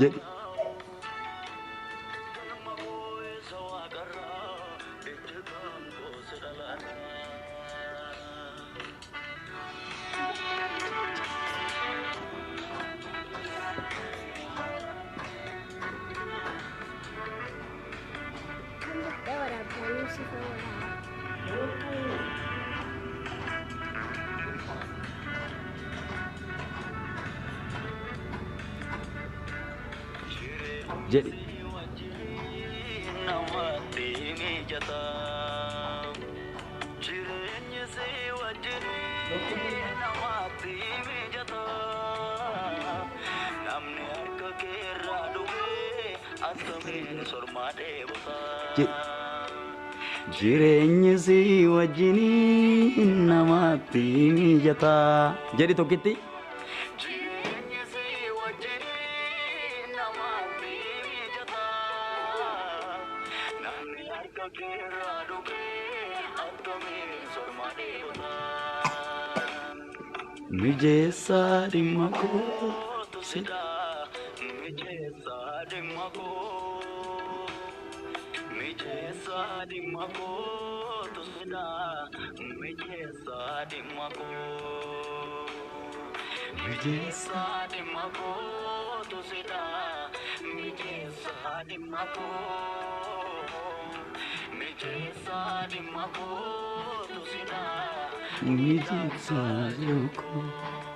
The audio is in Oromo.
jedhi. Jedhi. Jedhi. Jireenyi si wajjiniin namatti mijataa. Jedhi tokkitti. Mijeessa dhimma koo sida. Mijeessa dhimma koo. Mijeessa dhimma koo sida. Mijeessa dhimma koo. Mijeessa dhimma koo sida. Mijeessa dhimma koo. Mijeessa dhimma koo sida. Mijeessa dhimma koo.